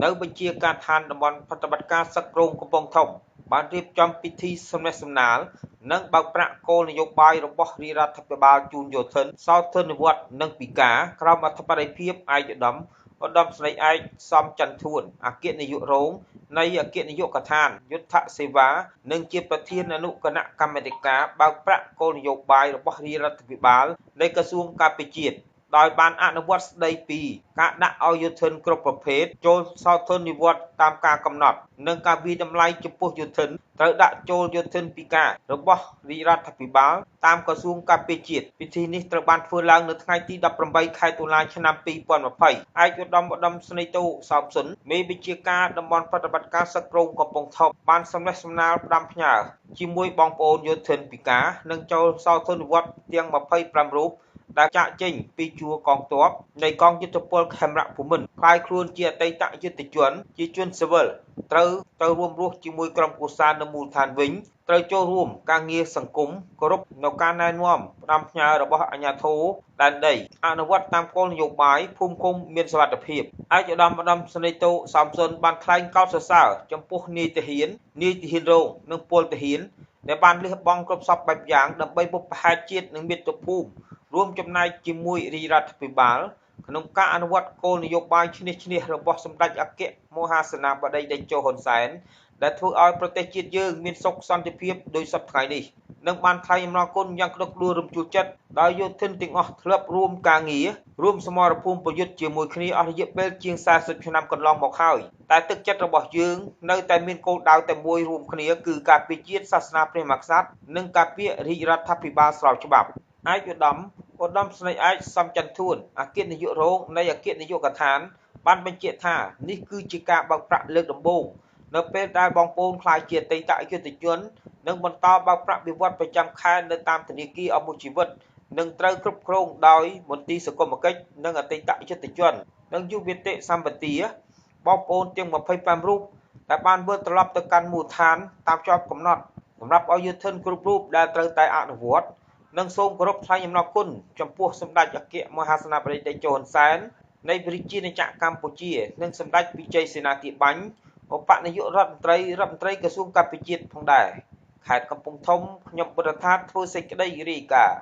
នៅបញ្ជាការឋានតំបន់ប្រតិបត្តិការសឹកគ្រោងកំពង់ធំបានរៀបចំពិធីសំណេះសំណាលនិងបើកប្រាក់គោលនយោបាយរបស់រាជរដ្ឋាភិបាលជូនយោធិនសោធននិវត្តន៍និងពិការក្រោមអធិបតេយ្យភាពឯកឧត្តមស្រីឯកសំច័ន្ទធួនអគ្គនាយករងនៃអគ្គនាយកដ្ឋានយុទ្ធសេវានិងជាប្រធានអនុគណៈកម្មាធិការបើកប្រាក់គោលនយោបាយរបស់រាជរដ្ឋាភិបាលនៃក្រសួងការពារជាតិដោយបានអនុវត្តស្តីពីការដាក់ឲ្យយោធិនគ្រប់ប្រភេទចូលសោធននិវត្តន៍តាមការកំណត់និងការវិតម្លៃចំពោះយោធិនត្រូវដាក់ចូលយោធិនពិការរបស់រាជរដ្ឋាភិបាលតាមក្រសួងការពារជាតិពិធីនេះត្រូវបានធ្វើឡើងនៅថ្ងៃទី18ខែតុលាឆ្នាំ2020ឯកឧត្តមស្នេហ៍តូសោមសុនមេបញ្ជាការតំបន់ប្រតិបត្តិការសឹកគ្រោងកំពង់ធំបានសំណេះសំណាលផ្ដាំផ្ញើជាមួយបងប្អូនយោធិនពិការនិងចូលសោធននិវត្តន៍ទាំង25រូបដែលចាកចេញពីជួរកងទ័ពនៃកងយុទ្ធពលខេមរៈភូមិន្ទខ្លាយខ្លួនជាអតីតយុទ្ធជនជាជនស៊ីវិលត្រូវទៅរួមរស់ជាមួយក្រុមគ្រួសារនៅមូលដ្ឋានវិញត្រូវចូលរួមការងារសង្គមគោរពនៅការណែនាំផ្ដាំផ្ញើរបស់អាជ្ញាធរដែនដីអនុវត្តតាមគោលនយោបាយភូមិឃុំមានសុវត្ថិភាពឯកឧត្តមស្នេហ៍តូសោមសុនបានថ្លែងកោតសរសើរចំពោះនាយទាហានរងនិងពលទាហានដែលបានលះបង់គ្រប់សពបែបយ៉ាងដើម្បីបុព្វហេតុជាតិនិងមាតុភូមិរួមចំណែកជាមួយរាជរដ្ឋាភិបាលក្នុងការអនុវត្តគោលនយោបាយឈ្នះឈ្នះរបស់សម្ដេចអគ្គមហាសេនាបតីតេជោហ៊ុនសែនដែលធ្វើឲ្យប្រទេសជាតិយើងមានសុខសន្តិភាពដោយសពថ្ងៃនេះនិងបានថ្លែងអំណរគុណយ៉ាងក្តុកក្តួលរំជួលចិត្តដោយយោធិនទាំងអស់ធ្លាប់រួមការងាររួមសមរភូមិប្រយុទ្ធជាមួយគ្នាអស់រយៈពេលជាង40ឆ្នាំកន្លងមកហើយតែទឹកចិត្តរបស់យើងនៅតែមានគោលដៅតែមួយរួមគ្នាគឺការពារជាតិសាសនាព្រះមហាក្សត្រនិងការពាររាជរដ្ឋាភិបាលស្របច្បាប់ឯកឧត្តមស្រីឯកសំច័ន្ទធួនអគ្គនាយករងនៃអគ្គនាយកដ្ឋានបានបញ្ជាក់ថានេះគឺជាការបើកប្រាក់លើកដំបូងនៅពេលដែលបងប្អូនខ្លាយជាអតីតយុទ្ធជននិងបន្តបើកប្រាក់បៀវត្សប្រចាំខែនៅតាមធនាគារអស់មួយជីវិតនឹងត្រូវគ្រប់គ្រងដោយមន្ទីរសង្គមគិច្ចនិងអតីតយុទ្ធជននិងយុវវ័យសម្បទាបងប្អូនទាំង25រូបដែលបានវិលត្រឡប់ទៅកាន់មូលដ្ឋានតាមជាប់កំណត់សម្រាប់ឲ្យយោធិនគ្រប់រូបដែលត្រូវតែអនុវត្តនិងសូមគោរពថ្លែងអំណរគុណចំពោះសម្ដេចអគ្គមហាសេនាបតីតេជោហ៊ុនសែននៃព្រះរាជាណាចក្រកម្ពុជានិងសម្ដេចវិជ័យសេនាធិបាញ់ឧបនាយករដ្ឋមន្ត្រីក្រសួងការពារជាតិផងដែរខេត្តកំពង់ធំខ្ញុំបុត្រថាធ្វើសេចក្តីរាយការណ៍